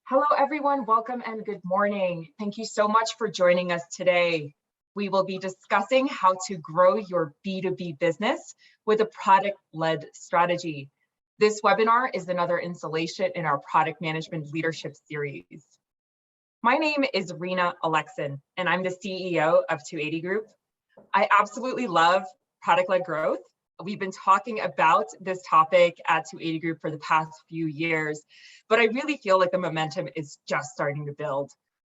Hello, everyone. Welcome and good morning. Thank you so much for joining us today. We will be discussing how to grow your B2B business with a product-led strategy. This webinar is another installation in our product management leadership series. My name is Rina Alexin, and I'm the CEO of 280 Group. I absolutely love product-led growth. We've been talking about this topic at 280 Group for the past few years, but I really feel like the momentum is just starting to build.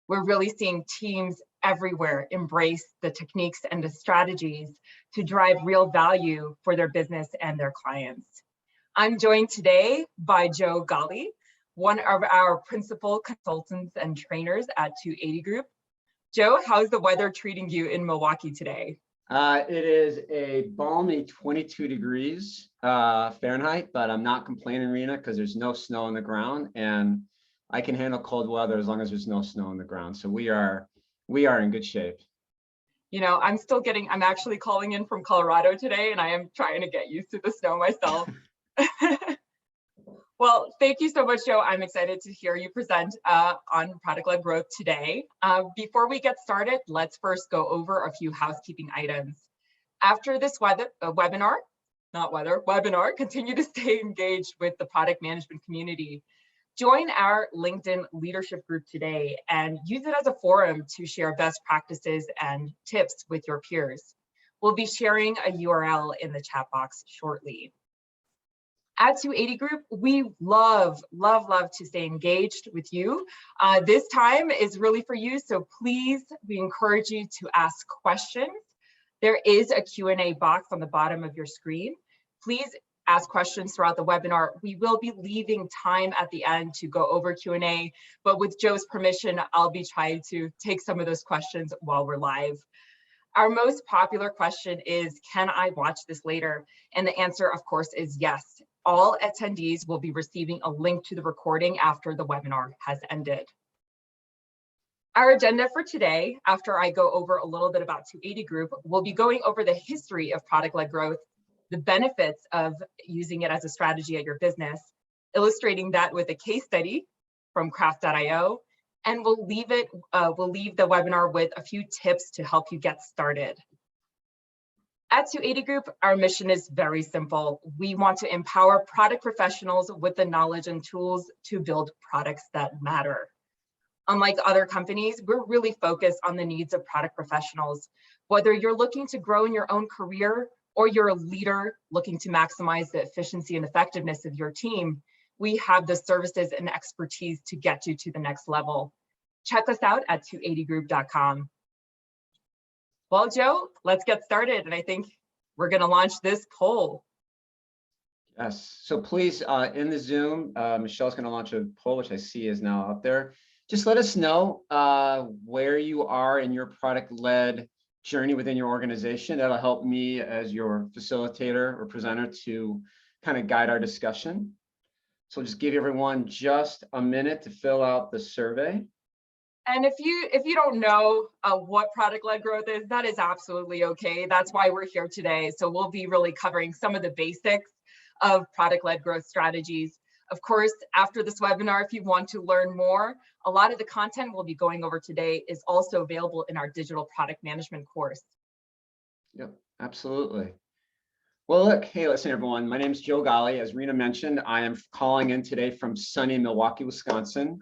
We're really seeing teams everywhere embrace the techniques and the strategies to drive real value for their business and their clients. I'm joined today by Joe Ghali, one of our principal consultants and trainers at 280 Group. Joe, how's the weather treating you in Milwaukee today? It is a balmy 22 degrees Fahrenheit, but I'm not complaining, Rena, because there's no snow on the ground, and I can handle cold weather as long as there's no snow on the ground. So we are in good shape. You know, I'm actually calling in from Colorado today, and I am trying to get used to the snow myself. Well, thank you so much, Joe. I'm excited to hear you present on product-led growth today. Before we get started, let's first go over a few housekeeping items. After this webinar, continue to stay engaged with the product management community. Join our LinkedIn leadership group today and use it as a forum to share best practices and tips with your peers. We'll be sharing a URL in the chat box shortly. At 280 Group, we love to stay engaged with you. This time is really for you, so please, we encourage you to ask questions. There is a Q&A box on the bottom of your screen. Please ask questions throughout the webinar. We will be leaving time at the end to go over Q&A, but with Joe's permission, I'll be trying to take some of those questions while we're live. Our most popular question is, can I watch this later? And the answer, of course, is yes. All attendees will be receiving a link to the recording after the webinar has ended. Our agenda for today, after I go over a little bit about 280 Group, we'll be going over the history of product-led growth, the benefits of using it as a strategy at your business, illustrating that with a case study from craft.io, and we'll leave the webinar with a few tips to help you get started. At 280 Group, our mission is very simple. We want to empower product professionals with the knowledge and tools to build products that matter. Unlike other companies, we're really focused on the needs of product professionals. Whether you're looking to grow in your own career or you're a leader looking to maximize the efficiency and effectiveness of your team, we have the services and expertise to get you to the next level. Check us out at 280group.com. Well, Joe, let's get started. And I think we're going to launch this poll. Yes, so please, in the Zoom, Michelle's going to launch a poll, which I see is now up there. Just let us know where you are in your product-led journey within your organization. That'll help me as your facilitator or presenter to kind of guide our discussion. So just give everyone just a minute to fill out the survey. And if you don't know what product-led growth is, that is absolutely okay. That's why we're here today. So we'll be really covering some of the basics of product-led growth strategies. Of course, after this webinar, if you want to learn more, a lot of the content we'll be going over today is also available in our digital product management course. Yep, absolutely. Well, look, hey, listen, everyone. My name is Joe Ghali. As Rena mentioned, I am calling in today from sunny Milwaukee, Wisconsin.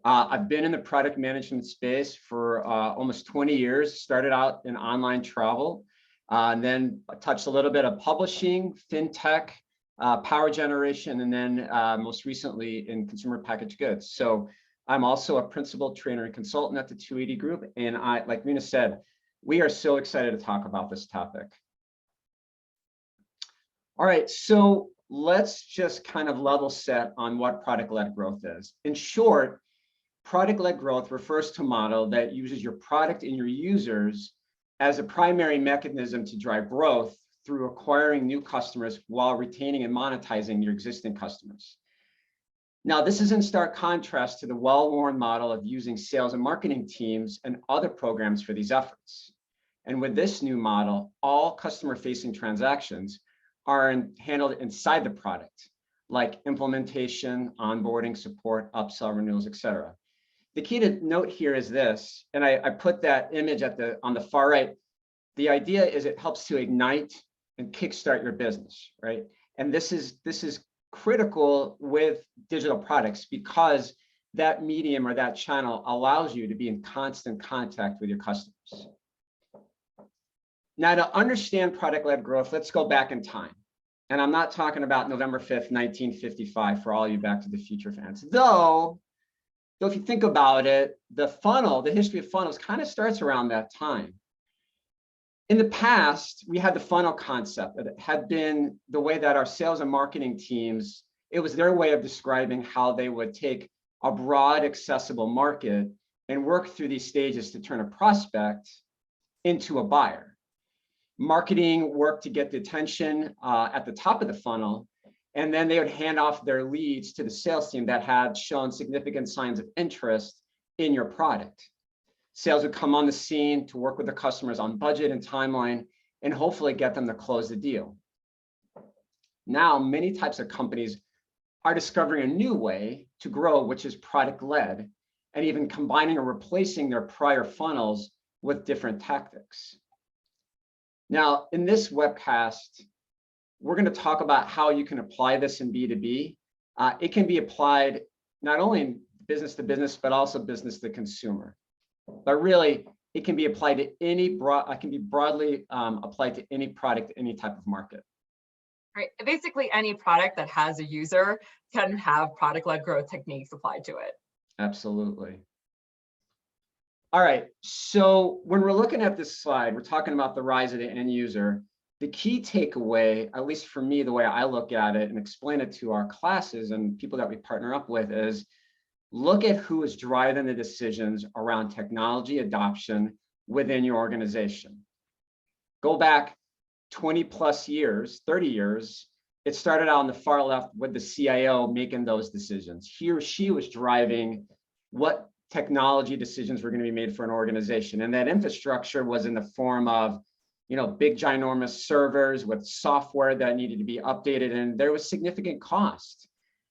I've been in the product management space for almost 20 years, started out in online travel, and then touched a little bit of publishing, fintech, power generation, and then most recently in consumer packaged goods. So I'm also a principal trainer and consultant at the 280 Group. And like Rena said, we are so excited to talk about this topic. All right, so let's just kind of level set on what product-led growth is. In short, product-led growth refers to a model that uses your product and your users as a primary mechanism to drive growth through acquiring new customers while retaining and monetizing your existing customers. Now, this is in stark contrast to the well-worn model of using sales and marketing teams and other programs for these efforts. And with this new model, all customer-facing transactions are handled inside the product, like implementation, onboarding, support, upsell, renewals, etc. The key to note here is this, and I put that image on the far right. The idea is it helps to ignite and kickstart your business, right? And this is critical with digital products because that medium or that channel allows you to be in constant contact with your customers. Now, to understand product-led growth, let's go back in time. And I'm not talking about November 5th, 1955 for all you Back to the Future fans. Though if you think about it, the history of funnels kind of starts around that time. In the past, we had the funnel concept that had been the way that our sales and marketing teams, it was their way of describing how they would take a broad, accessible market and work through these stages to turn a prospect into a buyer. Marketing worked to get the attention at the top of the funnel, and then they would hand off their leads to the sales team that had shown significant signs of interest in your product. Sales would come on the scene to work with the customers on budget and timeline and hopefully get them to close the deal. Now, many types of companies are discovering a new way to grow, which is product-led, and even combining or replacing their prior funnels with different tactics. Now, in this webcast, we're going to talk about how you can apply this in B2B. It can be applied not only in business to business, but also business to consumer. But really, it can be applied to broadly applied to any product, any type of market. Right. Basically, any product that has a user can have product-led growth techniques applied to it. Absolutely. All right. So when we're looking at this slide, we're talking about the rise of the end user. The key takeaway, at least for me, the way I look at it and explain it to our classes and people that we partner up with is, look at who is driving the decisions around technology adoption within your organization. Go back 20 plus years, 30 years, it started out on the far left with the CIO making those decisions. He or she was driving what technology decisions were going to be made for an organization. And that infrastructure was in the form of, big ginormous servers with software that needed to be updated, and there was significant cost.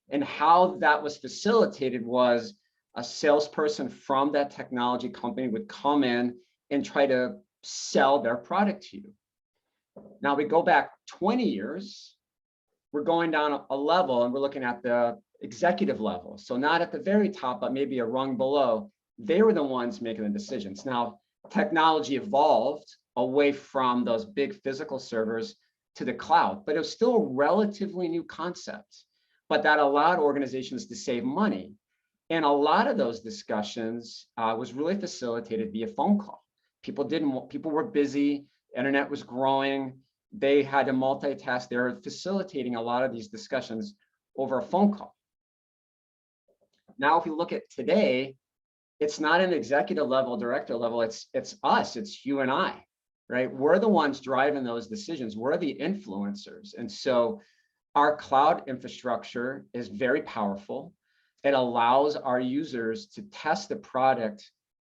And how that was facilitated was a salesperson from that technology company would come in and try to sell their product to you. Now we go back 20 years, we're going down a level and we're looking at the executive level. So not at the very top, but maybe a rung below. They were the ones making the decisions. Now, technology evolved away from those big physical servers to the cloud, but it was still a relatively new concept. But that allowed organizations to save money. And a lot of those discussions was really facilitated via phone call. People were busy, internet was growing, they had to multitask. They were facilitating a lot of these discussions over a phone call. Now, if you look at today, it's not an executive level, director level, it's us, it's you and I, right? We're the ones driving those decisions. We're the influencers. And so our cloud infrastructure is very powerful. It allows our users to test the product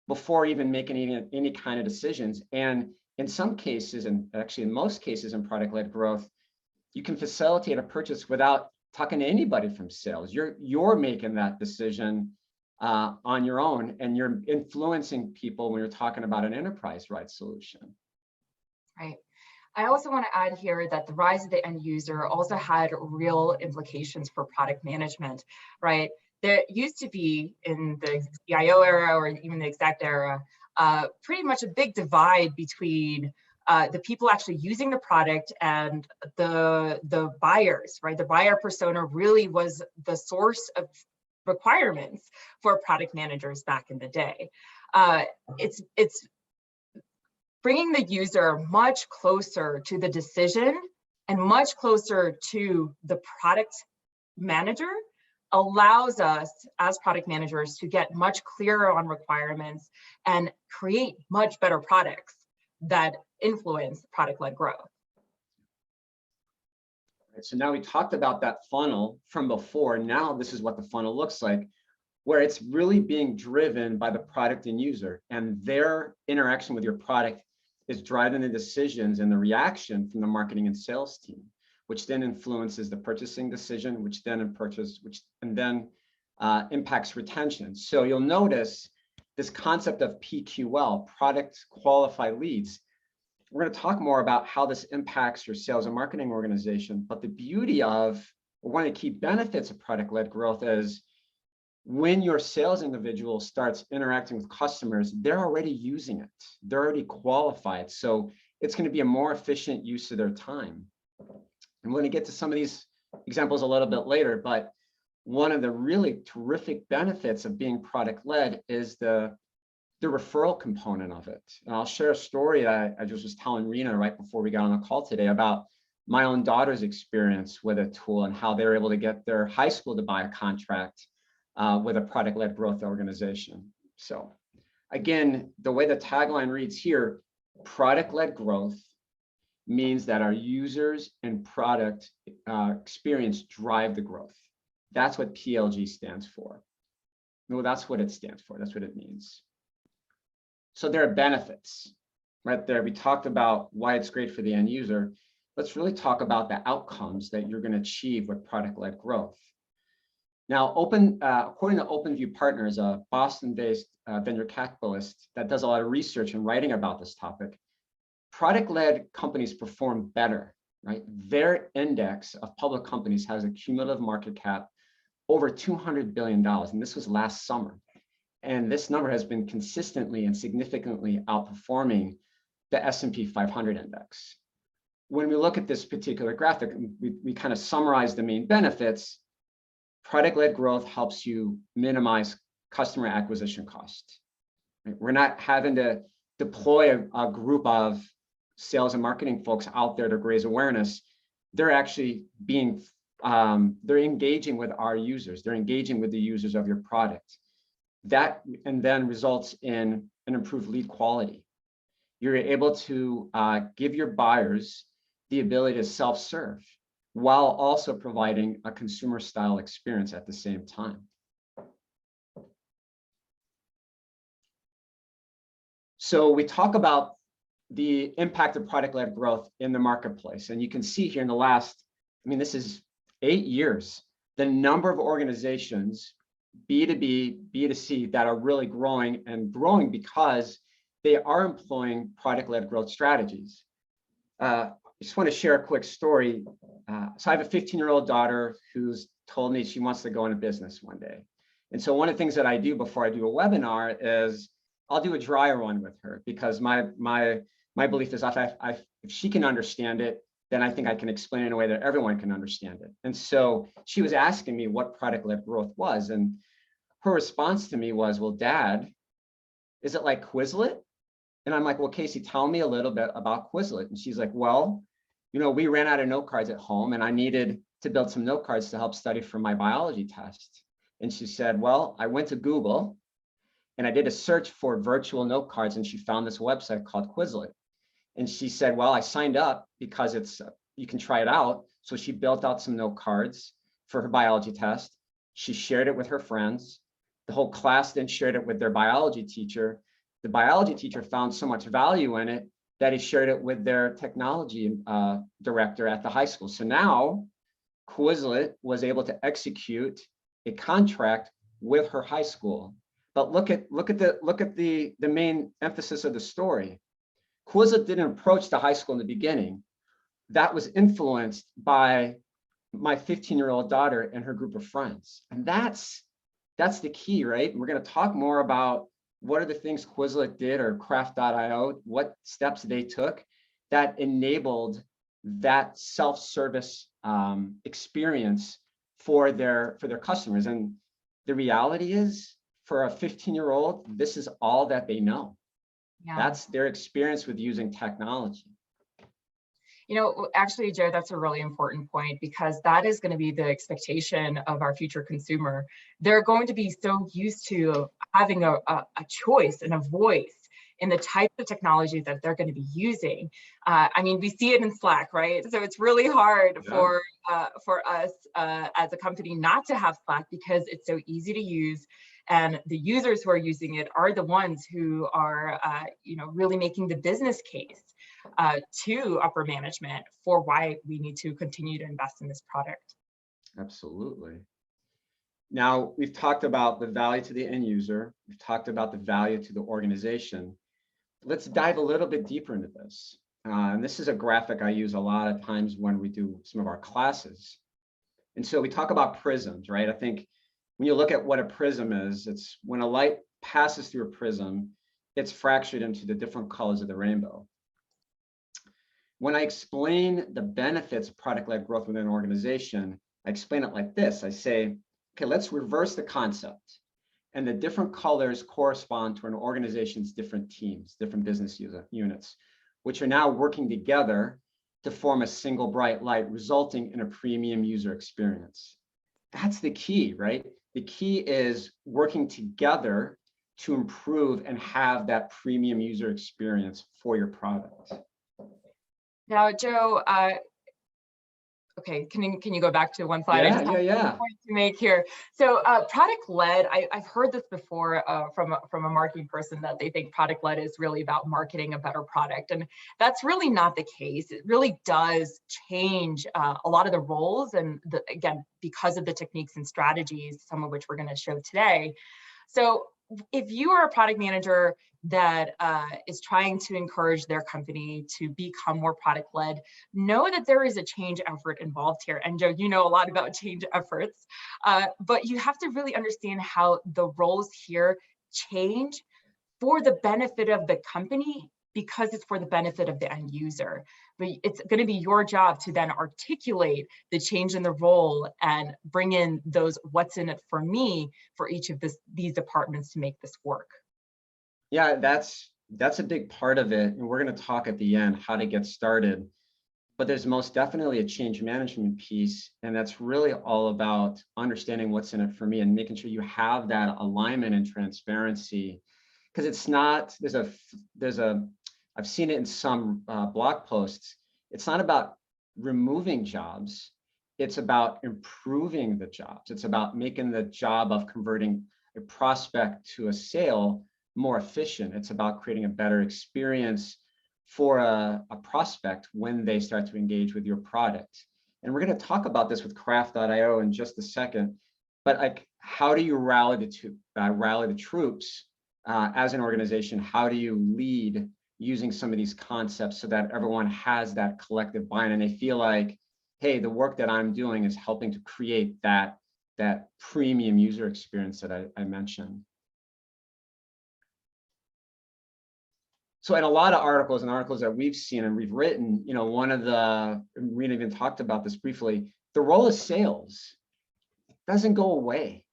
before even making any kind of decisions. And in some cases, and actually in most cases in product-led growth, you can facilitate a purchase without talking to anybody from sales. You're making that decision on your own, and you're influencing people when you're talking about an enterprise-wide solution. Right. I also want to add here that the rise of the end user also had real implications for product management, right? There used to be in the CIO era or even the exec era, pretty much a big divide between the people actually using the product and the buyers, right? The buyer persona really was the source of requirements for product managers back in the day. It's bringing the user much closer to the decision and much closer to the product manager allows us as product managers to get much clearer on requirements and create much better products that influence product-led growth. Right, so now we talked about that funnel from before. Now this is what the funnel looks like, where it's really being driven by the product and user, and their interaction with your product is driving the decisions and the reaction from the marketing and sales team. which then influences the purchasing decision, which then impacts retention. So you'll notice this concept of PQL, product qualified leads. We're going to talk more about how this impacts your sales and marketing organization. But the beauty of, or one of the key benefits of product-led growth is when your sales individual starts interacting with customers, they're already using it. They're already qualified. So it's going to be a more efficient use of their time. I'm going to get to some of these examples a little bit later, but one of the really terrific benefits of being product-led is the referral component of it. And I'll share a story that I just was telling Rina right before we got on the call today about my own daughter's experience with a tool and how they were able to get their high school to buy a contract with a product-led growth organization. So again, the way the tagline reads here, product-led growth means that our users and product experience drive the growth. That's what PLG stands for. No, that's what it stands for. That's what it means. So there are benefits right there. We talked about why it's great for the end user. Let's really talk about the outcomes that you're going to achieve with product-led growth. Now, according to OpenView Partners, a Boston-based venture capitalist that does a lot of research and writing about this topic, product-led companies perform better, right? Their index of public companies has a cumulative market cap over $200 billion, and this was last summer. And this number has been consistently and significantly outperforming the S&P 500 index. When we look at this particular graphic, we kind of summarize the main benefits. Product-led growth helps you minimize customer acquisition costs. Right? We're not having to deploy a group of sales and marketing folks out there to raise awareness. They're actually they're engaging with our users. They're engaging with the users of your product. That and then results in an improved lead quality. You're able to give your buyers the ability to self-serve while also providing a consumer style experience at the same time. So we talk about the impact of product-led growth in the marketplace. And you can see here in the last, this is 8 years, the number of organizations, B2B, B2C, that are really growing and growing because they are employing product-led growth strategies. I just want to share a quick story. So I have a 15-year-old daughter who's told me she wants to go into business one day. And so one of the things that I do before I do a webinar is I'll do a dry run with her, because my belief is if she can understand it, then I think I can explain it in a way that everyone can understand it. And so she was asking me what product-led growth was. And her response to me was, well, Dad, is it like Quizlet? And I'm like, well, Casey, tell me a little bit about Quizlet. And she's like, well, we ran out of note cards at home and I needed to build some note cards to help study for my biology test. And she said, well, I went to Google and I did a search for virtual note cards and she found this website called Quizlet. And she said, well, I signed up because you can try it out. So she built out some note cards for her biology test. She shared it with her friends. The whole class then shared it with their biology teacher. The biology teacher found so much value in it that he shared it with their technology director at the high school. So now Quizlet was able to execute a contract with her high school. But look at the main emphasis of the story. Quizlet didn't approach the high school in the beginning. That was influenced by my 15-year-old daughter and her group of friends. And that's the key, right? And we're going to talk more about what are the things Quizlet did, or Craft.io, what steps they took that enabled that self-service experience for their customers. And the reality is, for a 15-year-old, this is all that they know. Yeah. That's their experience with using technology. Actually, Joe, that's a really important point, because that is going to be the expectation of our future consumer. They're going to be so used to having a choice and a voice in the type of technology that they're going to be using. We see it in Slack, right? So it's really hard for us as a company not to have Slack, because it's so easy to use. And the users who are using it are the ones who are, really making the business case. to upper management for why we need to continue to invest in this product. Absolutely. Now, we've talked about the value to the end user. We've talked about the value to the organization. Let's dive a little bit deeper into this. And this is a graphic I use a lot of times when we do some of our classes. And so we talk about prisms, right? I think when you look at what a prism is, it's when a light passes through a prism, it's fractured into the different colors of the rainbow. When I explain the benefits of product-led growth within an organization, I explain it like this. I say, okay, let's reverse the concept. And the different colors correspond to an organization's different teams, different business units, which are now working together to form a single bright light, resulting in a premium user experience. That's the key, right? The key is working together to improve and have that premium user experience for your product. Now, Joe, okay, can you go back to one slide? Yeah. Point to make here. So product-led, I've heard this before from a marketing person, that they think product-led is really about marketing a better product. And that's really not the case. It really does change a lot of the roles. And again, because of the techniques and strategies, some of which we're going to show today. So if you are a product manager that is trying to encourage their company to become more product-led, know that there is a change effort involved here. And Joe, you know a lot about change efforts, but you have to really understand how the roles here change for the benefit of the company, because it's for the benefit of the end user. But it's going to be your job to then articulate the change in the role and bring in those what's in it for me for each of these departments to make this work. Yeah, that's a big part of it. And we're going to talk at the end how to get started. But there's most definitely a change management piece. And that's really all about understanding what's in it for me and making sure you have that alignment and transparency. Because it's not, I've seen it in some blog posts. It's not about removing jobs. It's about improving the jobs. It's about making the job of converting a prospect to a sale more efficient. It's about creating a better experience for a prospect when they start to engage with your product. And we're going to talk about this with craft.io in just a second. But like, how do you rally the troops as an organization? How do you lead using some of these concepts so that everyone has that collective buy-in and they feel like, hey, the work that I'm doing is helping to create that premium user experience that I mentioned. So in a lot of articles that we've seen and we've written, you know, Rina even talked about this briefly, the role of sales doesn't go away.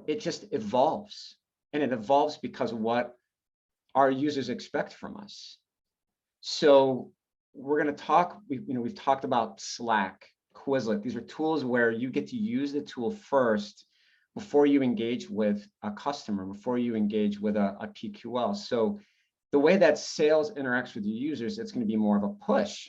It just evolves. And it evolves because of what our users expect from us. So we're going to talk, we've talked about Slack, Quizlet. These are tools where you get to use the tool first before you engage with a customer, before you engage with a PQL. So the way that sales interacts with your users, it's going to be more of a push,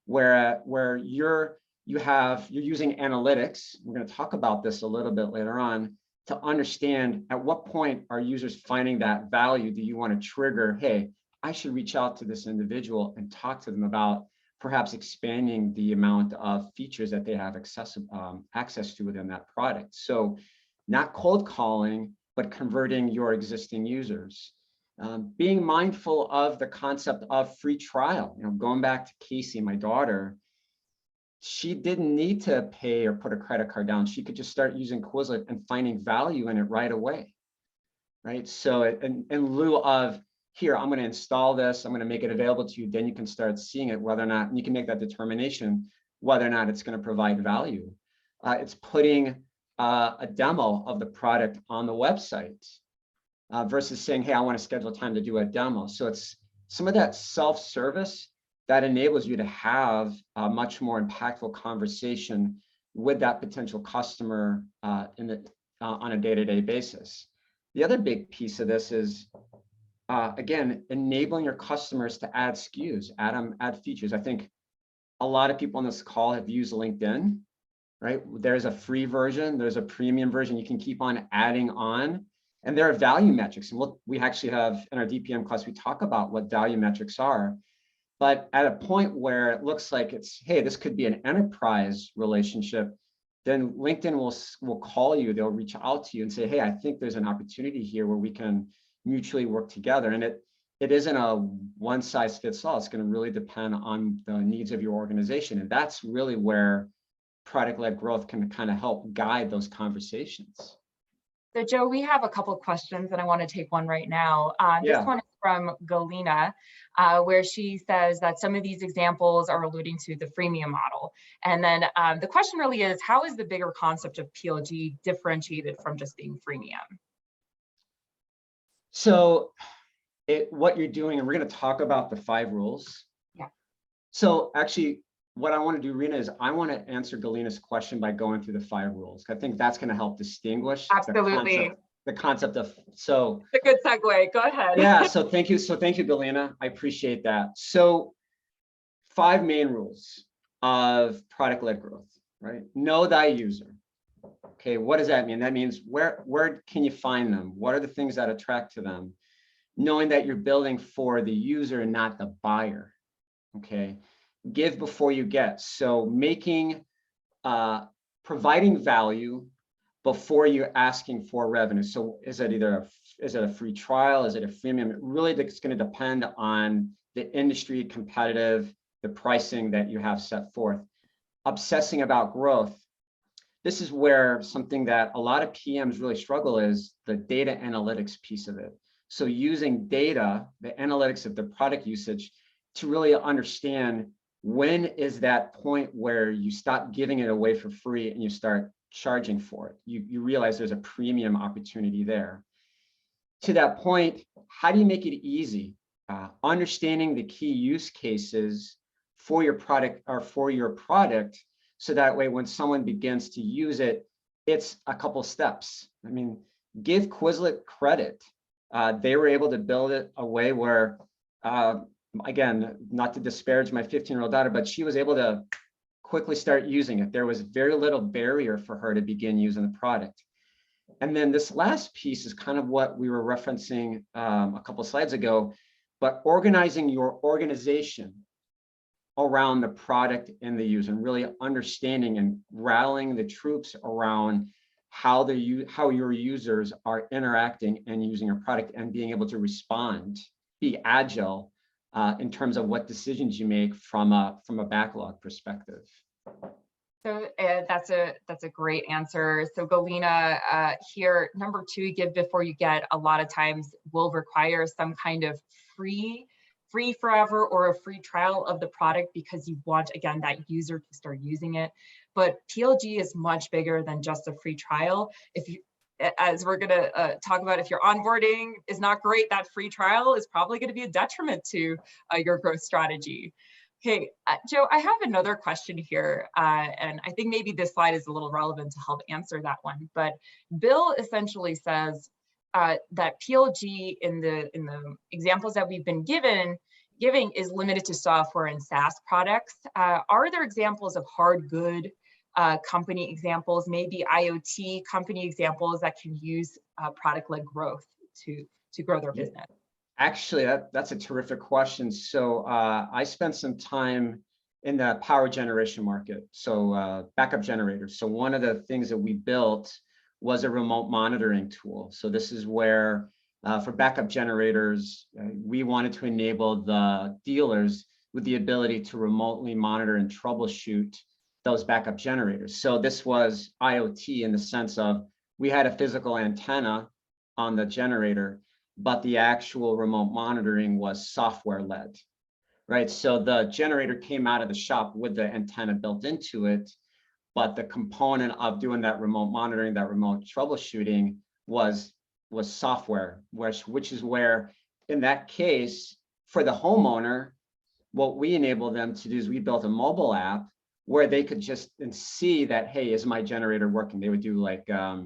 where you're using analytics. We're going to talk about this a little bit later on to understand at what point are users finding that value. Do you want to trigger, hey, I should reach out to this individual and talk to them about perhaps expanding the amount of features that they have access to within that product. So not cold calling, but converting your existing users. Being mindful of the concept of free trial. You know, going back to Casey, my daughter, she didn't need to pay or put a credit card down. She could just start using Quizlet and finding value in it right away, right? So in lieu of, here, I'm going to install this, I'm going to make it available to you, then you can start seeing it, whether or not, and you can make that determination, whether or not it's going to provide value. It's putting a demo of the product on the website versus saying, hey, I want to schedule time to do a demo. So it's some of that self-service that enables you to have a much more impactful conversation with that potential customer on a day-to-day basis. The other big piece of this is, again, enabling your customers to add SKUs, add features. I think a lot of people on this call have used LinkedIn, right? There's a free version, there's a premium version. You can keep on adding on, and there are value metrics. And we actually have in our DPM class, we talk about what value metrics are. But at a point where it looks like it's, hey, this could be an enterprise relationship, then LinkedIn will call you, they'll reach out to you and say, hey, I think there's an opportunity here where we can mutually work together. And it isn't a one size fits all. It's going to really depend on the needs of your organization. And that's really where product-led growth can kind of help guide those conversations. So Joe, we have a couple of questions and I want to take one right now. This one is from Galina, where she says that some of these examples are alluding to the freemium model. And then the question really is, how is the bigger concept of PLG differentiated from just being freemium? So what you're doing, and we're going to talk about the 5 rules. Yeah. So actually, what I want to do, Rina, is I want to answer Galina's question by going through the 5 rules. I think that's going to help distinguish absolutely the concept of, so it's a good segue. Go ahead. Yeah, so thank you, Galina. I appreciate that. So 5 main rules of product-led growth, right? Know thy user. Okay, what does that mean? That means where can you find them? What are the things that attract to them? Knowing that you're building for the user and not the buyer. Okay, give before you get. So making, providing value before you're asking for revenue. So is it a free trial? Is it a freemium? It really is going to depend on the industry, competitive, the pricing that you have set forth. Obsessing about growth. This is where something that a lot of PMs really struggle is the data analytics piece of it. So using data, the analytics of the product usage, to really understand when is that point where you stop giving it away for free and you start charging for it. You realize there's a premium opportunity there. To that point, how do you make it easy? Understanding the key use cases for your product so that way when someone begins to use it, it's a couple steps. I mean, give Quizlet credit. They were able to build it a way where, again, not to disparage my 15-year-old daughter, but she was able to quickly start using it. There was very little barrier for her to begin using the product. And then this last piece is kind of what we were referencing a couple slides ago, but organizing your organization around the product and the user, and really understanding and rallying the troops around how your users are interacting and using your product and being able to respond, be agile in terms of what decisions you make from a backlog perspective. So that's a great answer. So Galina, here, number 2, give before you get, a lot of times will require some kind of free forever or a free trial of the product because you want, again, that user to start using it. But PLG is much bigger than just a free trial. As we're going to talk about, if your onboarding is not great, that free trial is probably going to be a detriment to your growth strategy. Okay, Joe, I have another question here, and I think maybe this slide is a little relevant to help answer that one. But Bill essentially says that PLG in the examples that we've been giving is limited to software and SaaS products. Are there examples of hard good company examples, maybe IoT company examples that can use product-led growth to grow their business? Actually, that's a terrific question. So I spent some time in the power generation market, so backup generators. So one of the things that we built was a remote monitoring tool. So this is where for backup generators, we wanted to enable the dealers with the ability to remotely monitor and troubleshoot those backup generators. So this was IoT in the sense of we had a physical antenna on the generator, but the actual remote monitoring was software led, right? So the generator came out of the shop with the antenna built into it, but the component of doing that remote monitoring, that remote troubleshooting was software, which is where, in that case, for the homeowner, what we enabled them to do is we built a mobile app where they could just see that, hey, is my generator working? They would do like a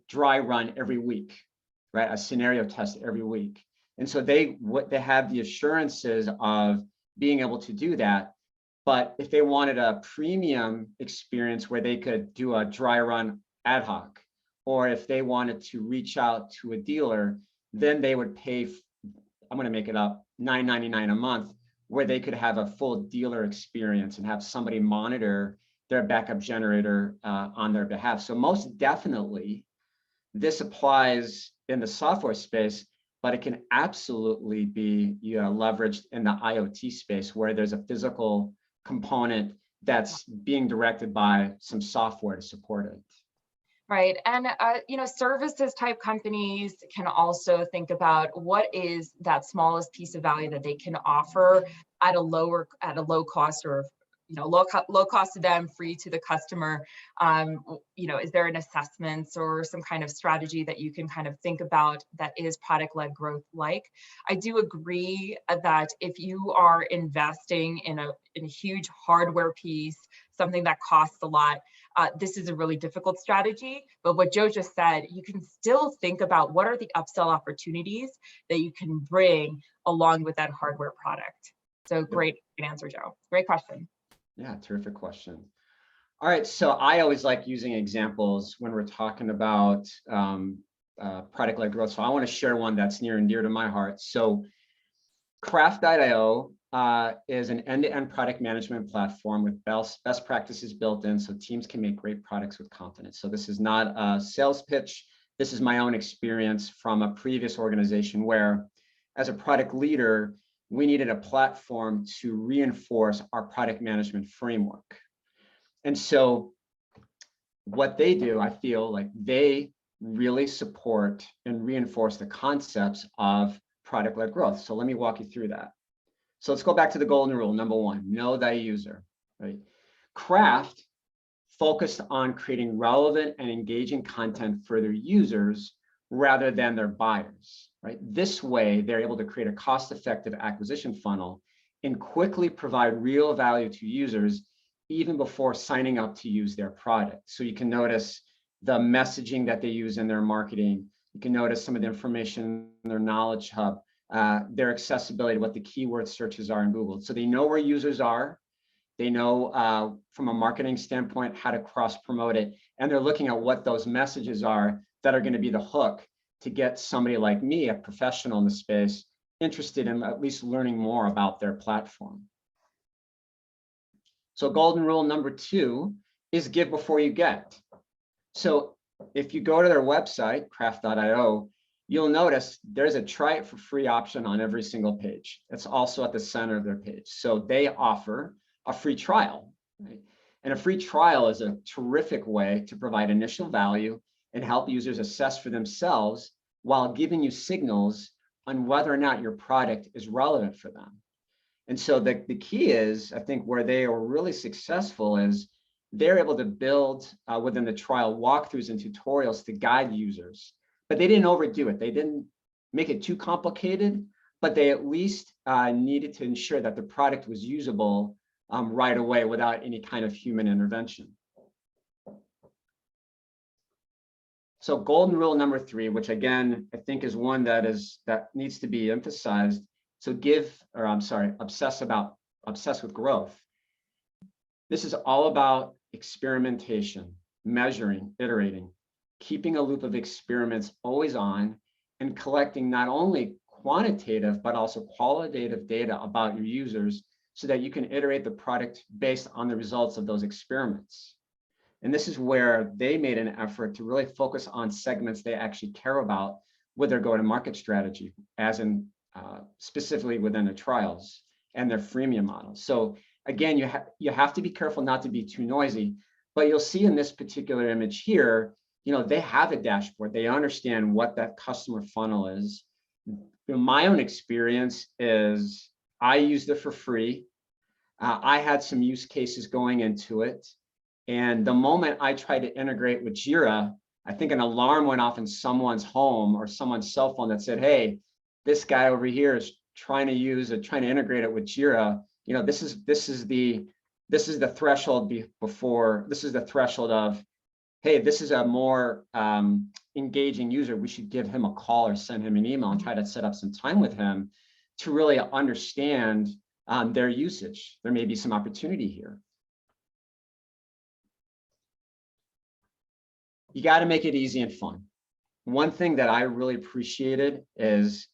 dry run every week, right? A scenario test every week. And so they have the assurances of being able to do that. But if they wanted a premium experience where they could do a dry run ad hoc, or if they wanted to reach out to a dealer, then they would pay, I'm going to make it up, $9.99 a month, where they could have a full dealer experience and have somebody monitor their backup generator on their behalf. So most definitely, this applies in the software space, but it can absolutely be leveraged in the IoT space where there's a physical component that's being directed by some software to support it. Right. And, services type companies can also think about what is that smallest piece of value that they can offer at a low cost, or low cost to them, free to the customer. Is there an assessment or some kind of strategy that you can kind of think about that is product-led growth like? I do agree that if you are investing in a huge hardware piece, something that costs a lot, this is a really difficult strategy. But what Joe just said, you can still think about what are the upsell opportunities that you can bring along with that hardware product. So great answer, Joe. Great question. Yeah, terrific question. All right, so I always like using examples when we're talking about product-led growth. So I want to share one that's near and dear to my heart. So Craft.io is an end-to-end product management platform with best practices built in so teams can make great products with confidence. So this is not a sales pitch. This is my own experience from a previous organization where, as a product leader, we needed a platform to reinforce our product management framework. And so what they do, I feel like they really support and reinforce the concepts of product-led growth. So let me walk you through that. So let's go back to the golden rule. Number one, know thy user, right? Craft focused on creating relevant and engaging content for their users rather than their buyers, right? This way, they're able to create a cost-effective acquisition funnel and quickly provide real value to users even before signing up to use their product. So you can notice the messaging that they use in their marketing. You can notice some of the information in their knowledge hub, their accessibility, what the keyword searches are in Google. So they know where users are. They know from a marketing standpoint how to cross-promote it. And they're looking at what those messages are that are going to be the hook to get somebody like me, a professional in the space, interested in at least learning more about their platform. So golden rule number 2 is give before you get. So if you go to their website, craft.io, you'll notice there's a try it for free option on every single page. It's also at the center of their page. So they offer a free trial, right? And a free trial is a terrific way to provide initial value and help users assess for themselves while giving you signals on whether or not your product is relevant for them. And so the key is, I think, where they are really successful is they're able to build within the trial walkthroughs and tutorials to guide users, but they didn't overdo it. They didn't make it too complicated, but they at least needed to ensure that the product was usable right away without any kind of human intervention. So golden rule number 3, which again, I think is one that needs to be emphasized. So obsess with growth. This is all about experimentation, measuring, iterating, keeping a loop of experiments always on, and collecting not only quantitative, but also qualitative data about your users so that you can iterate the product based on the results of those experiments. And this is where they made an effort to really focus on segments they actually care about with their go-to-market strategy, as in specifically within the trials and their freemium models. So again, you have to be careful not to be too noisy, but you'll see in this particular image here, they have a dashboard. They understand what that customer funnel is. My own experience is I used it for free. I had some use cases going into it. And the moment I tried to integrate with Jira, I think an alarm went off in someone's home or someone's cell phone that said, hey, this guy over here is trying to integrate it with Jira. This is the threshold of, hey, this is a more engaging user. We should give him a call or send him an email and try to set up some time with him to really understand their usage. There may be some opportunity here. You got to make it easy and fun. One thing that I really appreciated is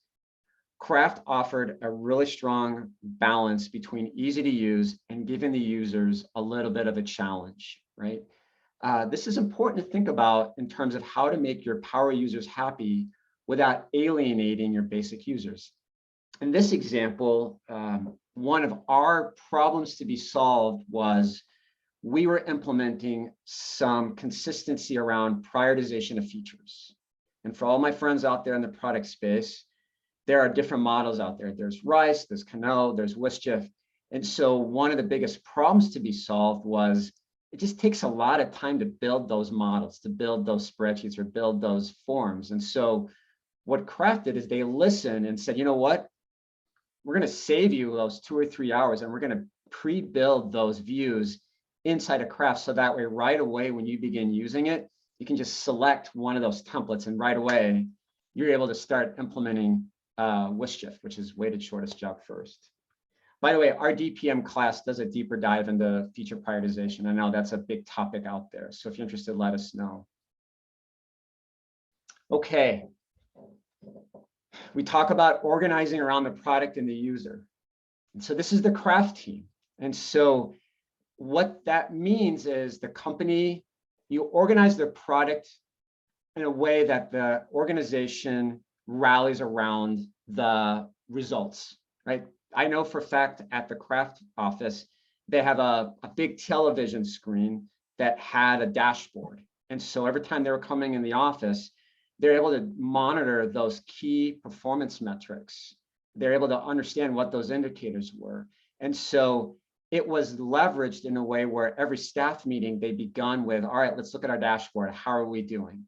Craft offered a really strong balance between easy to use and giving the users a little bit of a challenge, right? This is important to think about in terms of how to make your power users happy without alienating your basic users. In this example, one of our problems to be solved was we were implementing some consistency around prioritization of features. And for all my friends out there in the product space, there are different models out there. There's Rice, there's Cano, there's Wischief. And so one of the biggest problems to be solved was it just takes a lot of time to build those models, to build those spreadsheets or build those forms. And so what Craft did is they listened and said, you know what? We're going to save you those 2 or 3 hours and we're going to pre-build those views inside of Craft. So that way, right away, when you begin using it, you can just select one of those templates and right away, you're able to start implementing Wischief, which is weighted shortest job first. By the way, our DPM class does a deeper dive into feature prioritization. I know that's a big topic out there. So if you're interested, let us know. Okay. We talk about organizing around the product and the user. And so this is the Craft team. And so what that means is the company, you organize their product in a way that the organization rallies around the results, right? I know for a fact at the Craft office, they have a big television screen that had a dashboard. And so every time they were coming in the office, they're able to monitor those key performance metrics. They're able to understand what those indicators were. And so it was leveraged in a way where every staff meeting, they begun with, all right, let's look at our dashboard. How are we doing,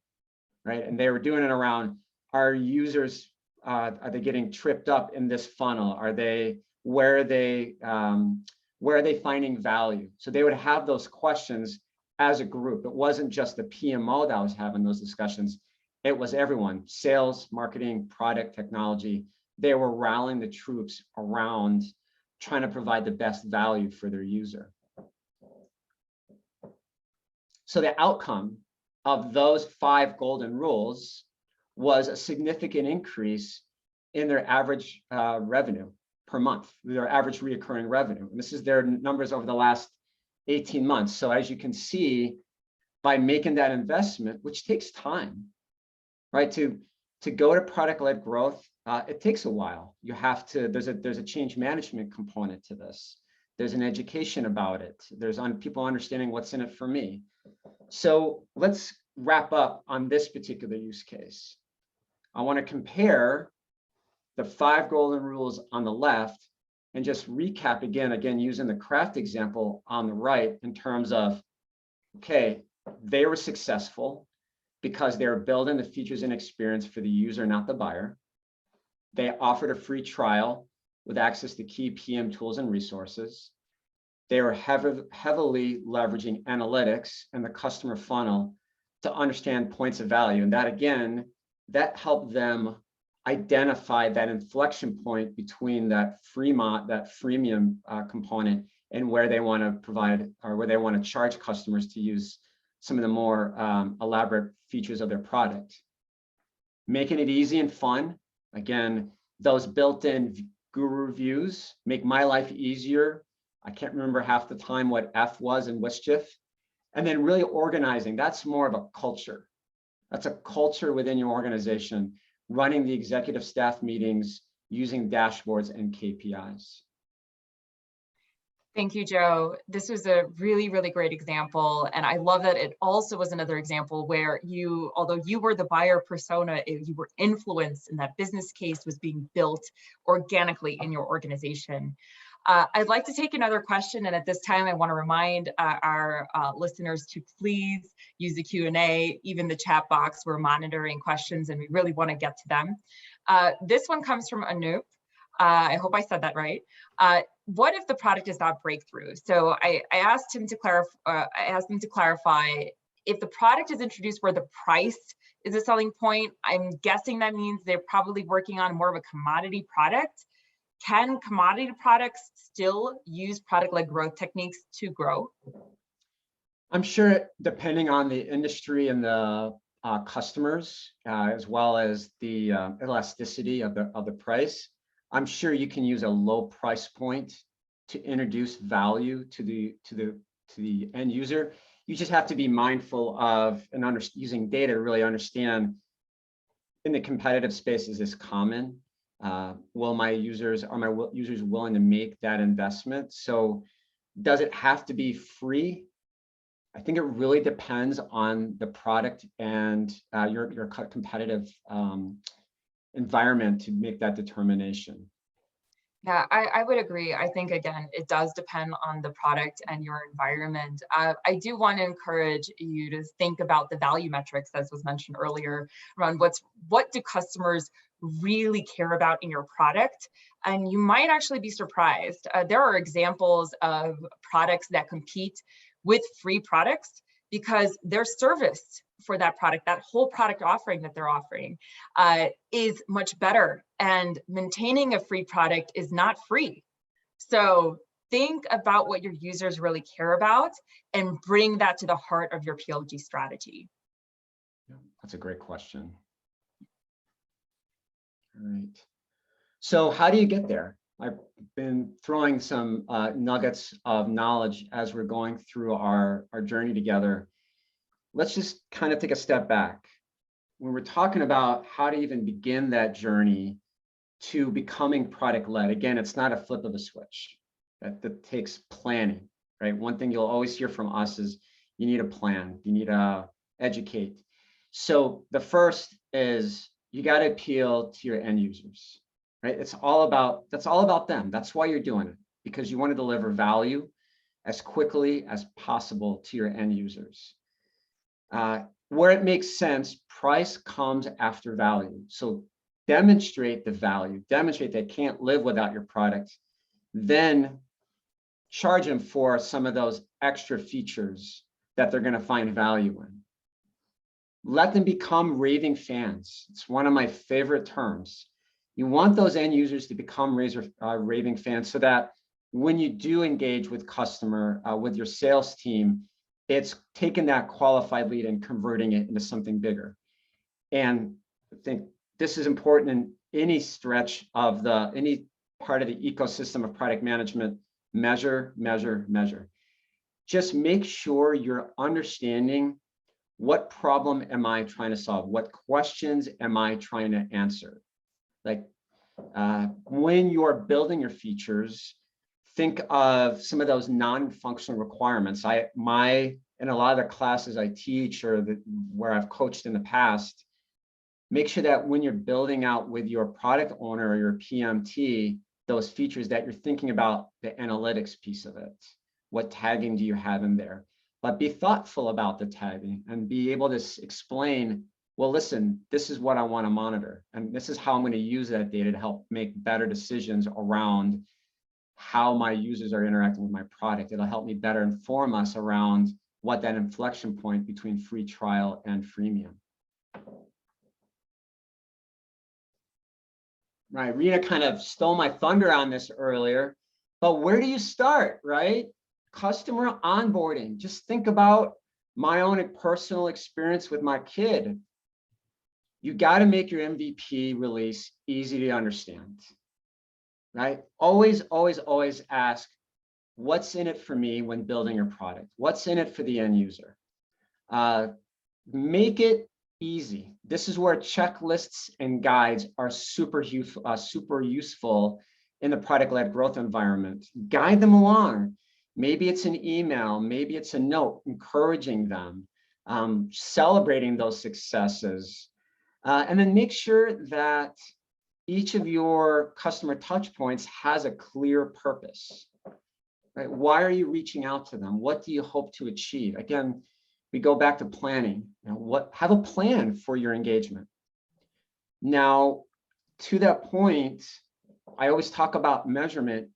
right? And they were doing it around, our users, are they getting tripped up in this funnel? Where are they finding value? So they would have those questions as a group. It wasn't just the PMO that was having those discussions. It was everyone, sales, marketing, product, technology. They were rallying the troops around trying to provide the best value for their user. So the outcome of those 5 golden rules was a significant increase in their average revenue per month, their average recurring revenue. And this is their numbers over the last 18 months. So as you can see, by making that investment, which takes time, right? To go to product-led growth, it takes a while. You have to, there's a change management component to this. There's an education about it. There's people understanding what's in it for me. So let's wrap up on this particular use case. I want to compare the 5 golden rules on the left and just recap again using the Craft example on the right in terms of, okay, they were successful because they were building the features and experience for the user, not the buyer. They offered a free trial with access to key PM tools and resources. They were heavily leveraging analytics and the customer funnel to understand points of value. And that, again, that helped them identify that inflection point between that freemium component and where they want to provide or where they want to charge customers to use some of the more elaborate features of their product. Making it easy and fun. Again, those built-in guru reviews make my life easier. I can't remember half the time what F was in Wischief. And then really organizing, that's more of a culture. That's a culture within your organization, running the executive staff meetings, using dashboards and KPIs. Thank you, Joe. This was a really, really great example. And I love that it also was another example where you, although you were the buyer persona, you were influenced and that business case was being built organically in your organization. I'd like to take another question. And at this time, I want to remind our listeners to please use the Q&A, even the chat box. We're monitoring questions and we really want to get to them. This one comes from Anoop. I hope I said that right. What if the product is not breakthrough? So I asked him to clarify if the product is introduced where the price is a selling point. I'm guessing that means they're probably working on more of a commodity product. Can commodity products still use product-led growth techniques to grow? I'm sure depending on the industry and the customers, as well as the elasticity of the price, I'm sure you can use a low price point to introduce value to the end user. You just have to be mindful of and using data to really understand in the competitive space, is this common? Are my users willing to make that investment? So does it have to be free? I think it really depends on the product and your competitive environment to make that determination. Yeah, I would agree. I think, again, it does depend on the product and your environment. I do want to encourage you to think about the value metrics, as was mentioned earlier, around what do customers really care about in your product? And you might actually be surprised. There are examples of products that compete with free products because they're serviced for that product. That whole product offering that they're offering is much better. And maintaining a free product is not free. So think about what your users really care about and bring that to the heart of your PLG strategy. That's a great question. All right. So how do you get there? I've been throwing some nuggets of knowledge as we're going through our journey together. Let's just kind of take a step back. When we're talking about how to even begin that journey to becoming product-led, again, it's not a flip of a switch. That takes planning, right? One thing you'll always hear from us is you need a plan, you need to educate. So the first is you got to appeal to your end users, right? That's all about them. That's why you're doing it, because you want to deliver value as quickly as possible to your end users. Where it makes sense, price comes after value. So demonstrate the value, demonstrate they can't live without your product, then charge them for some of those extra features that they're going to find value in. Let them become raving fans. It's one of my favorite terms. You want those end users to become raving fans so that when you do engage with customer, with your sales team, it's taking that qualified lead and converting it into something bigger. And I think this is important in any stretch of any part of the ecosystem of product management. Measure, measure, measure. Just make sure you're understanding what problem am I trying to solve? What questions am I trying to answer? Like when you're building your features, think of some of those non-functional requirements. In a lot of the classes I teach or where I've coached in the past, make sure that when you're building out with your product owner or your PMT, those features that you're thinking about the analytics piece of it. What tagging do you have in there? But be thoughtful about the tagging and be able to explain, well, listen, this is what I want to monitor. And this is how I'm going to use that data to help make better decisions around how my users are interacting with my product. It'll help me better inform us around what that inflection point between free trial and freemium. Right, Rina kind of stole my thunder on this earlier, but where do you start, right? Customer onboarding. Just think about my own personal experience with my kid. You got to make your MVP release easy to understand, right? Always, always, always ask, what's in it for me when building your product? What's in it for the end user? Make it easy. This is where checklists and guides are super useful in the product-led growth environment. Guide them along. Maybe it's an email, maybe it's a note encouraging them, celebrating those successes, and then make sure that each of your customer touch points has a clear purpose. Right? Why are you reaching out to them? What do you hope to achieve? Again, we go back to planning. Have a plan for your engagement. Now, to that point, I always talk about measurement.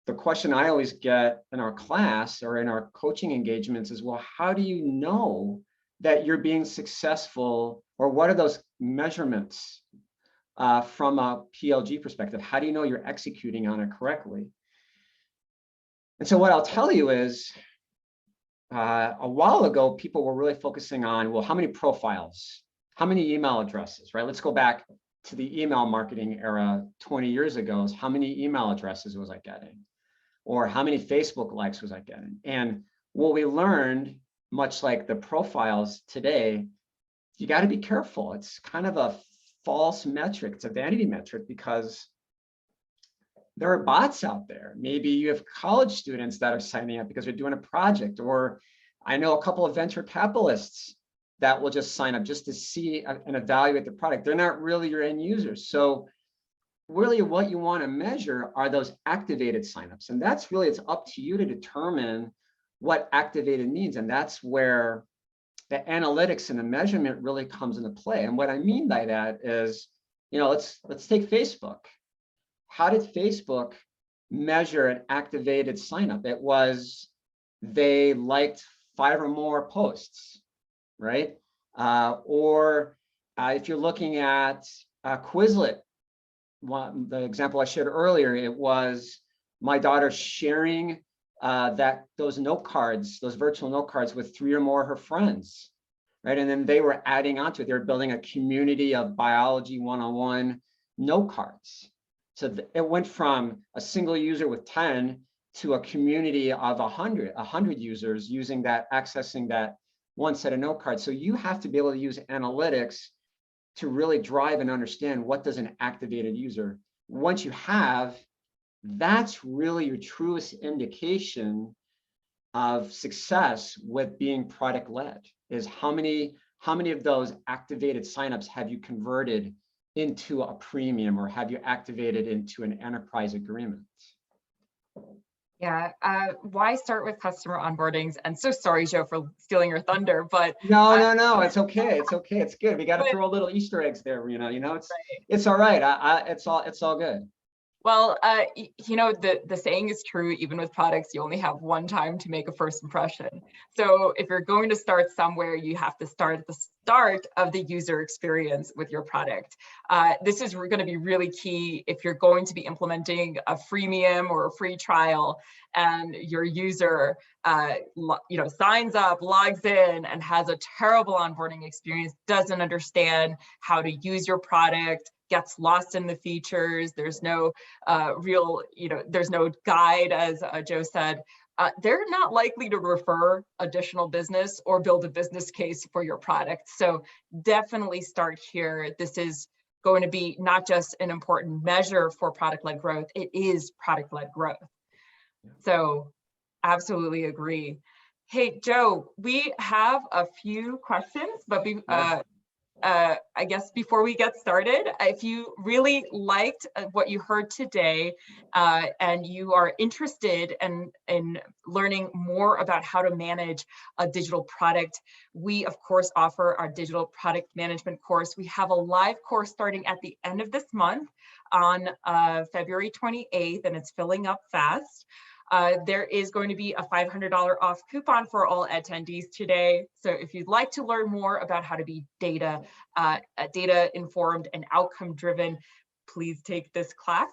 The question I always get in our class or in our coaching engagements is, well, how do you know that you're being successful, or what are those measurements from a PLG perspective? How do you know you're executing on it correctly? And so what I'll tell you is, a while ago, people were really focusing on, well, how many profiles, how many email addresses, right? Let's go back to the email marketing era 20 years ago is how many email addresses was I getting? Or how many Facebook likes was I getting? And what we learned, much like the profiles today, you got to be careful. It's kind of a false metric. It's a vanity metric because there are bots out there. Maybe you have college students that are signing up because they're doing a project, or I know a couple of venture capitalists that will just sign up just to see and evaluate the product. They're not really your end users. So really what you want to measure are those activated signups. And that's really, it's up to you to determine what activated means. And that's where the analytics and the measurement really comes into play. And what I mean by that is, let's take Facebook. How did Facebook measure an activated signup? It was they liked 5 or more posts, right? If you're looking at Quizlet, the example I shared earlier, it was my daughter sharing those note cards, those virtual note cards with 3 or more of her friends, right? And then they were adding onto it. They were building a community of biology 101 note cards. So it went from a single user with 10 to a community of 100 users using that, accessing that one set of note cards. So you have to be able to use analytics to really drive and understand what does an activated user. Once you have, that's really your truest indication of success with being product led, is how many of those activated signups have you converted into a premium, or have you activated into an enterprise agreement? Yeah, why start with customer onboardings? And so sorry, Joe, for stealing your thunder, but no, it's okay. It's okay. It's good. We got to throw a little Easter eggs there, Rina. It's all right. It's all good. Well, the saying is true, even with products, you only have one time to make a first impression. So if you're going to start somewhere, you have to start at the start of the user experience with your product. This is going to be really key if you're going to be implementing a freemium or a free trial, and your user signs up, logs in, and has a terrible onboarding experience, doesn't understand how to use your product, gets lost in the features. There's no there's no guide, as Joe said. They're not likely to refer additional business or build a business case for your product. So definitely start here. This is going to be not just an important measure for product-led growth, it is product-led growth. So absolutely agree. Hey, Joe, we have a few questions, but I guess before we get started, if you really liked what you heard today and you are interested in learning more about how to manage a digital product, we of course offer our digital product management course. We have a live course starting at the end of this month on February 28th, and it's filling up fast. There is going to be a $500 off coupon for all attendees today. So if you'd like to learn more about how to be data informed and outcome driven, please take this class.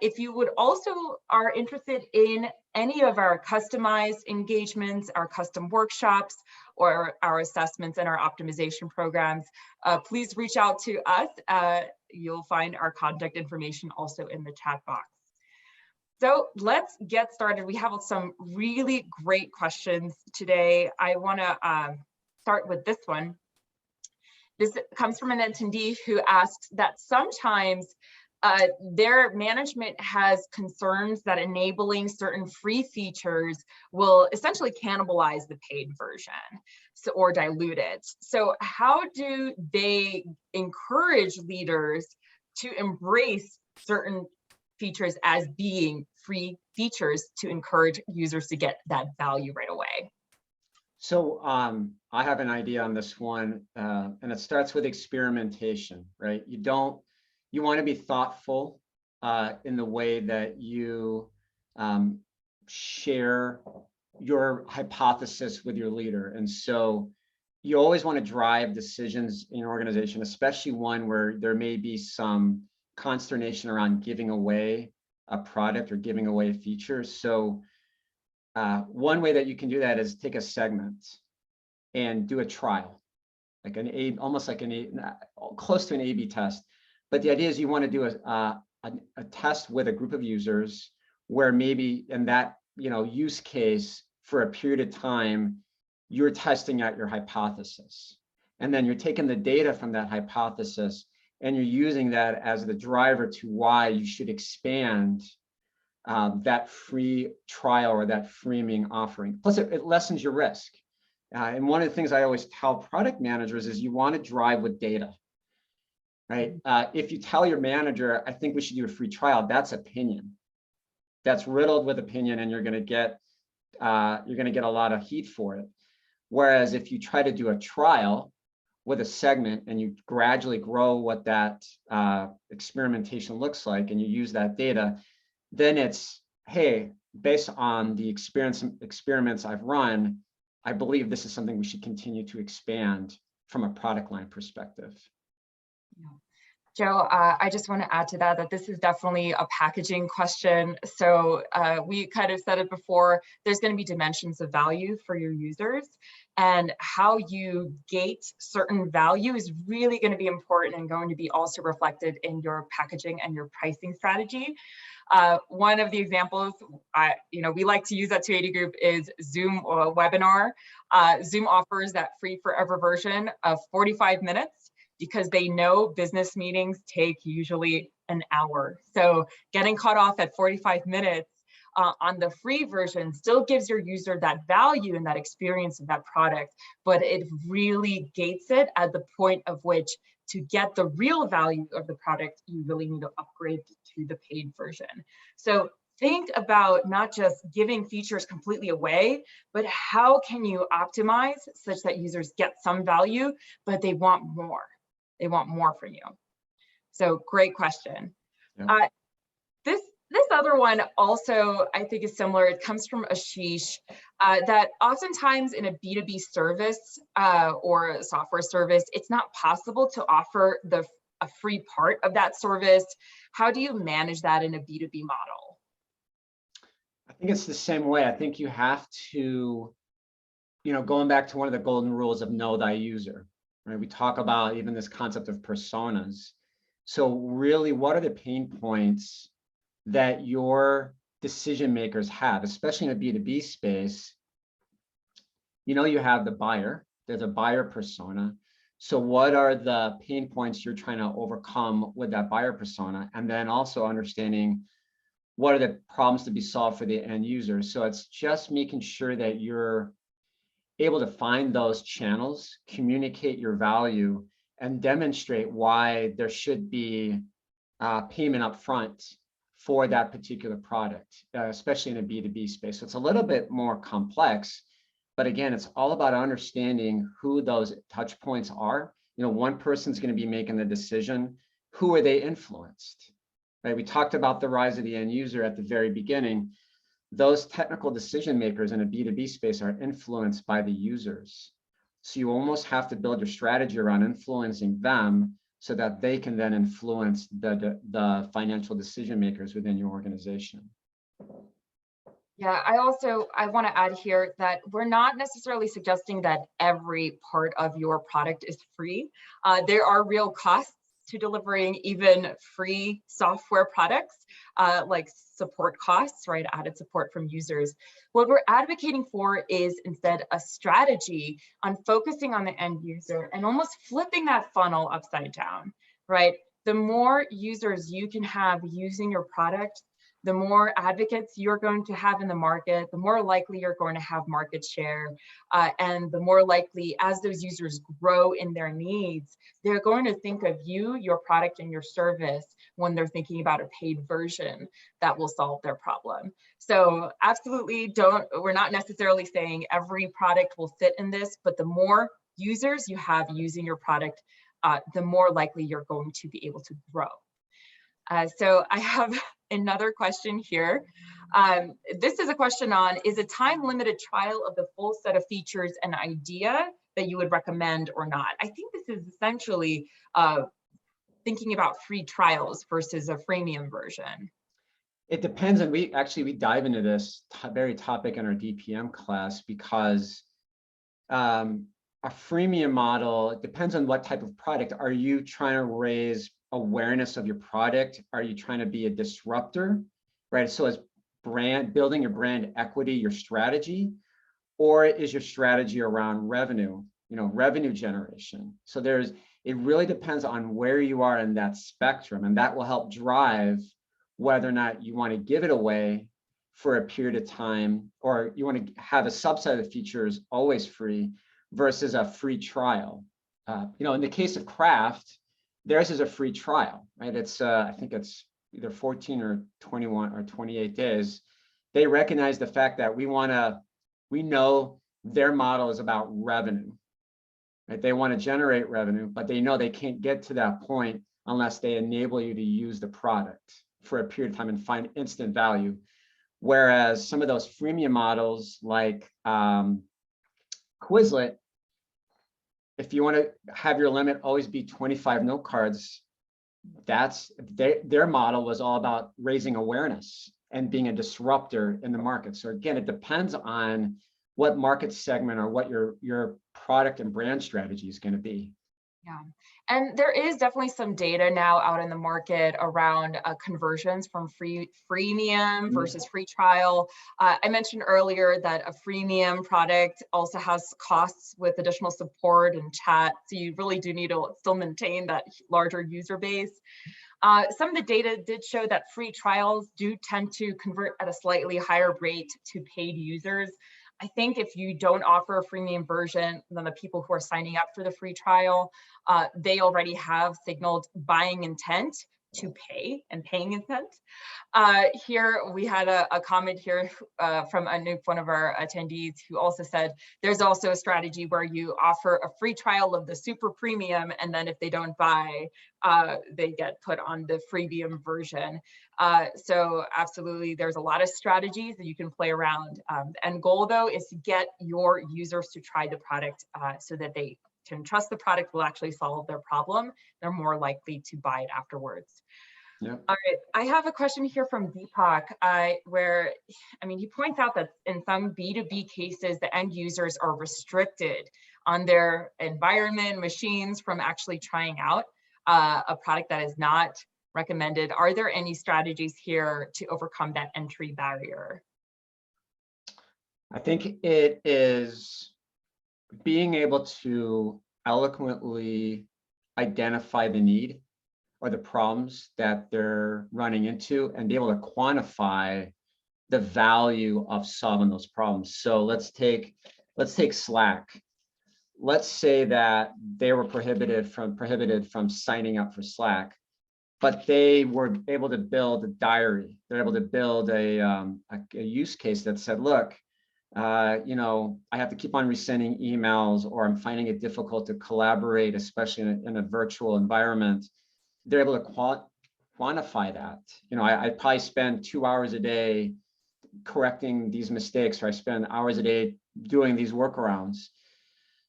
If you would also are interested in any of our customized engagements, our custom workshops, or our assessments and our optimization programs, please reach out to us. You'll find our contact information also in the chat box. So let's get started. We have some really great questions today. I want to start with this one. This comes from an attendee who asks that sometimes their management has concerns that enabling certain free features will essentially cannibalize the paid version, or dilute it. So how do they encourage leaders to embrace certain features as being free features to encourage users to get that value right away? So I have an idea on this one, and it starts with experimentation, right? You want to be thoughtful in the way that you share your hypothesis with your leader. And so you always want to drive decisions in your organization, especially one where there may be some consternation around giving away a product or giving away a feature. So one way that you can do that is take a segment and do a trial, like almost like close to an A/B test. But the idea is you want to do a test with a group of users where maybe in that use case for a period of time, you're testing out your hypothesis. And then you're taking the data from that hypothesis and you're using that as the driver to why you should expand that free trial or that freemium offering. Plus, it lessens your risk. And one of the things I always tell product managers is you want to drive with data, right? If you tell your manager, I think we should do a free trial, that's opinion. That's riddled with opinion, and you're going to get a lot of heat for it. Whereas if you try to do a trial with a segment and you gradually grow what that experimentation looks like, and you use that data, then it's, hey, based on the experiments I've run, I believe this is something we should continue to expand from a product line perspective. Yeah. Joe, I just want to add to that this is definitely a packaging question. So we kind of said it before, there's going to be dimensions of value for your users, and how you gate certain value is really going to be important and going to be also reflected in your packaging and your pricing strategy. One of the examples we like to use at 280 Group is Zoom webinar. Zoom offers that free forever version of 45 minutes because they know business meetings take usually an hour. So getting cut off at 45 minutes on the free version still gives your user that value and that experience of that product, but it really gates it at the point of which to get the real value of the product, you really need to upgrade to the paid version. So think about not just giving features completely away, but how can you optimize such that users get some value, but they want more. They want more from you. So great question. Yeah. This other one also, I think, is similar. It comes from Ashish, that oftentimes in a B2B service or a software service, it's not possible to offer a free part of that service. How do you manage that in a B2B model? I think it's the same way. I think you have to, going back to one of the golden rules of know thy user, right? We talk about even this concept of personas. So really, what are the pain points that your decision makers have, especially in a B2B space? You have the buyer, there's a buyer persona. So what are the pain points you're trying to overcome with that buyer persona? And then also understanding what are the problems to be solved for the end user. So it's just making sure that you're able to find those channels, communicate your value, and demonstrate why there should be payment up front for that particular product, especially in a B2B space. So it's a little bit more complex, but again, it's all about understanding who those touch points are. One person's going to be making the decision. Who are they influenced? Right? We talked about the rise of the end user at the very beginning. Those technical decision makers in a B2B space are influenced by the users. So you almost have to build your strategy around influencing them so that they can then influence the financial decision makers within your organization. Yeah, I want to add here that we're not necessarily suggesting that every part of your product is free. There are real costs to delivering even free software products, like support costs, right? Added support from users. What we're advocating for is instead a strategy on focusing on the end user and almost flipping that funnel upside down, right? The more users you can have using your product, the more advocates you're going to have in the market, the more likely you're going to have market share, and the more likely as those users grow in their needs, they're going to think of you, your product, and your service when they're thinking about a paid version that will solve their problem. So absolutely we're not necessarily saying every product will fit in this, but the more users you have using your product, the more likely you're going to be able to grow. So I have another question here. This is a question on, is a time-limited trial of the full set of features an idea that you would recommend or not? I think this is essentially thinking about free trials versus a freemium version. It depends, and we dive into this very topic in our DPM class because a freemium model, it depends on what type of product. Are you trying to raise awareness of your product? Are you trying to be a disruptor, right? So is building your brand equity your strategy, or is your strategy around revenue, revenue generation? So it really depends on where you are in that spectrum, and that will help drive whether or not you want to give it away for a period of time, or you want to have a subset of the features always free versus a free trial. In the case of Craft, theirs is a free trial, right? It's I think it's either 14 or 21 or 28 days. They recognize the fact that we know their model is about revenue, right? They want to generate revenue, but they know they can't get to that point unless they enable you to use the product for a period of time and find instant value. Whereas some of those freemium models like Quizlet, if you want to have your limit always be 25 note cards, that's their model was all about raising awareness and being a disruptor in the market. So again, it depends on what market segment or what your product and brand strategy is going to be. Yeah, and there is definitely some data now out in the market around conversions from freemium versus free trial. I mentioned earlier that a freemium product also has costs with additional support and chat, so you really do need to still maintain that larger user base. Some of the data did show that free trials do tend to convert at a slightly higher rate to paid users. I think if you don't offer a freemium version, then the people who are signing up for the free trial, they already have signaled buying intent to pay and paying intent. Here we had a comment here from Anoop, one of our attendees, who also said there's also a strategy where you offer a free trial of the super premium, and then if they don't buy, they get put on the freemium version. So absolutely, there's a lot of strategies that you can play around. The end goal, though, is to get your users to try the product so that they can trust the product will actually solve their problem. They're more likely to buy it afterwards. Yeah. All right, I have a question here from Deepak, where, he points out that in some B2B cases, the end users are restricted on their environment, machines from actually trying out a product that is not recommended. Are there any strategies here to overcome that entry barrier? I think it is being able to eloquently identify the need or the problems that they're running into and be able to quantify the value of solving those problems. So let's take Slack. Let's say that they were prohibited from signing up for Slack, but they were able to build a diary. They're able to build a use case that said, look, I have to keep on resending emails, or I'm finding it difficult to collaborate, especially in a virtual environment. They're able to quantify that. I probably spend 2 hours a day correcting these mistakes, or I spend hours a day doing these workarounds.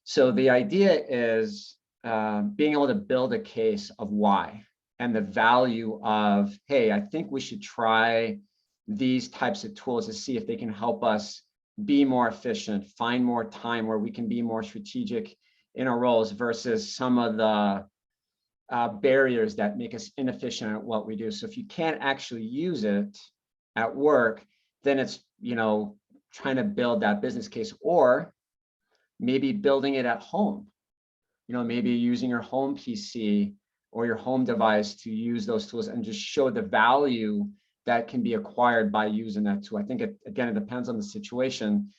So the idea is being able to build a case of why and the value of, hey, I think we should try these types of tools to see if they can help us be more efficient, find more time where we can be more strategic in our roles versus some of the barriers that make us inefficient at what we do. So if you can't actually use it at work, then it's, trying to build that business case, or maybe building it at home. Maybe using your home PC or your home device to use those tools and just show the value that can be acquired by using that tool. I think it depends on the situation,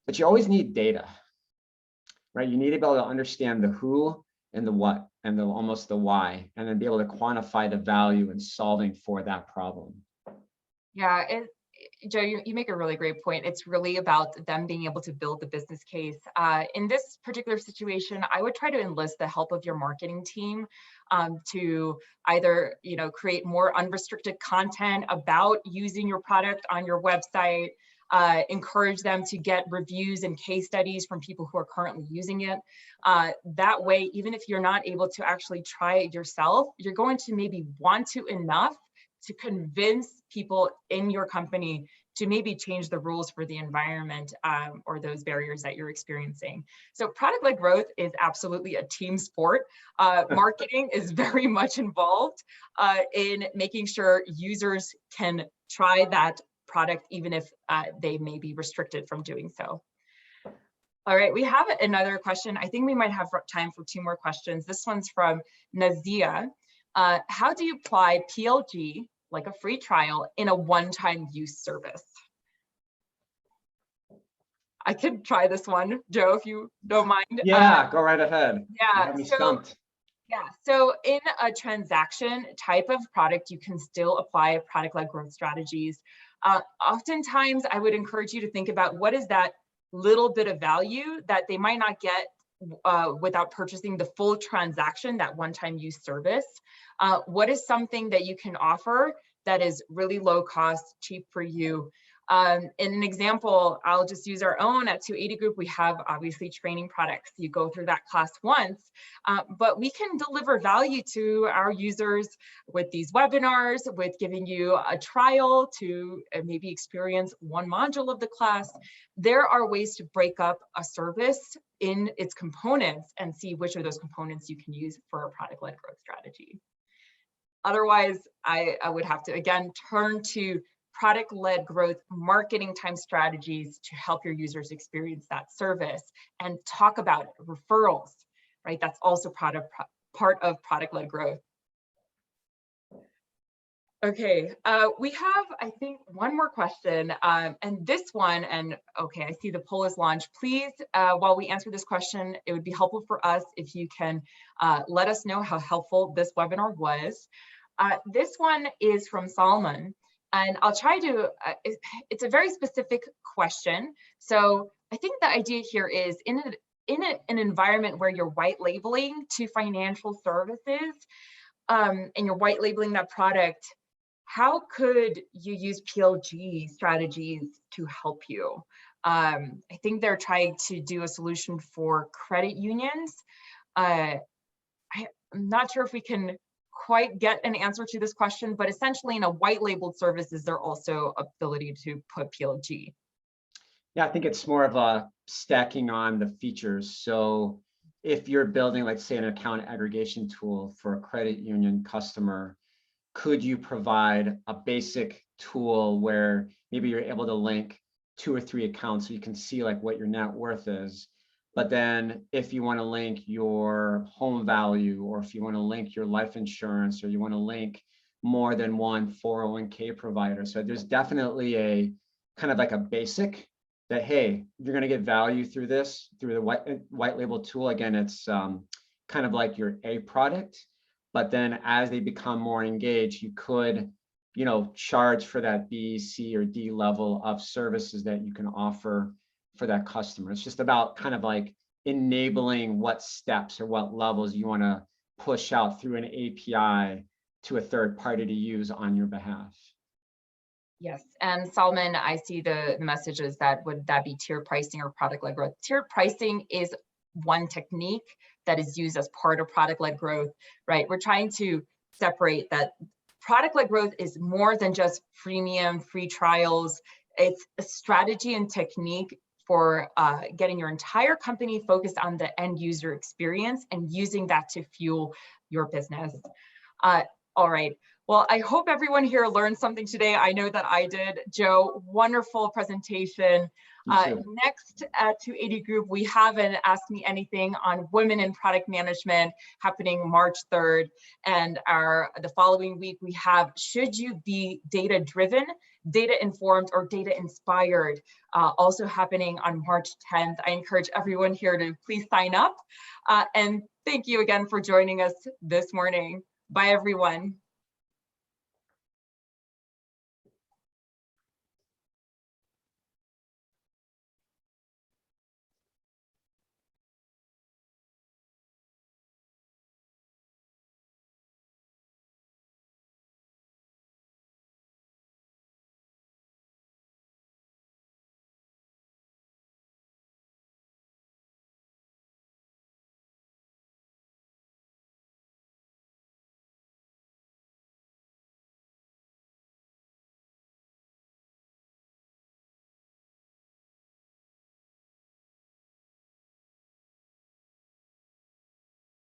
but you always need data, right? You need to be able to understand the who and the what and almost the why, and then be able to quantify the value in solving for that problem. Yeah, Joe, you make a really great point. It's really about them being able to build the business case. In this particular situation, I would try to enlist the help of your marketing team to either, create more unrestricted content about using your product on your website, encourage them to get reviews and case studies from people who are currently using it. That way, even if you're not able to actually try it yourself, you're going to maybe want to enough to convince people in your company to maybe change the rules for the environment or those barriers that you're experiencing. So product-led growth is absolutely a team sport. Marketing is very much involved in making sure users can try that product, even if they may be restricted from doing so. All right, we have another question. I think we might have time for 2 more questions. This one's from Nazia. How do you apply PLG, like a free trial, in a one-time use service? I could try this one, Joe, if you don't mind. Yeah, go right ahead. Yeah, You have me stumped. Yeah, so in a transaction type of product, you can still apply product-led growth strategies. Oftentimes, I would encourage you to think about what is that little bit of value that they might not get without purchasing the full transaction, that one-time use service. What is something that you can offer that is really low cost, cheap for you? In an example, I'll just use our own at 280 Group. We have obviously training products. You go through that class once, but we can deliver value to our users with these webinars, with giving you a trial to maybe experience one module of the class. There are ways to break up a service in its components and see which of those components you can use for a product-led growth strategy. Otherwise, I would have to, again, turn to product-led growth marketing time strategies to help your users experience that service, and talk about referrals, right? That's also part of product-led growth. Okay, we have, I think, one more question, and this one, and okay, I see the poll is launched. Please, while we answer this question, it would be helpful for us if you can let us know how helpful this webinar was. This one is from Salman. And I'll try to, it's a very specific question. So I think the idea here is in an environment where you're white labeling to financial services and you're white labeling that product, how could you use PLG strategies to help you? I think they're trying to do a solution for credit unions. I'm not sure if we can quite get an answer to this question, but essentially in a white labeled service, is there also ability to put PLG? Yeah, I think it's more of a stacking on the features. So if you're building, like say, an account aggregation tool for a credit union customer, could you provide a basic tool where maybe you're able to link 2 or 3 accounts so you can see like what your net worth is? But then if you want to link your home value, or if you want to link your life insurance, or you want to link more than one 401k provider. So there's definitely a kind of like a basic that, hey, you're going to get value through this, through the white label tool. Again, it's kind of like your A product. But then as they become more engaged, you could, you know, charge for that B, C, or D level of services that you can offer for that customer. It's just about kind of like enabling what steps or what levels you want to push out through an API to a third party to use on your behalf. Yes, and Salman, I see the messages that would that be tiered pricing or product-led growth. Tiered pricing is one technique that is used as part of product-led growth, right? We're trying to separate that product-led growth is more than just freemium, free trials. It's a strategy and technique for getting your entire company focused on the end user experience and using that to fuel your business. All right. Well, I hope everyone here learned something today. I know that I did. Joe, wonderful presentation. Next at 280 Group, we have an Ask Me Anything on women in product management happening March 3rd. And the following week, we have Should You Be Data Driven, Data Informed, or Data Inspired, also happening on March 10th. I encourage everyone here to please sign up. And thank you again for joining us this morning. Bye, everyone.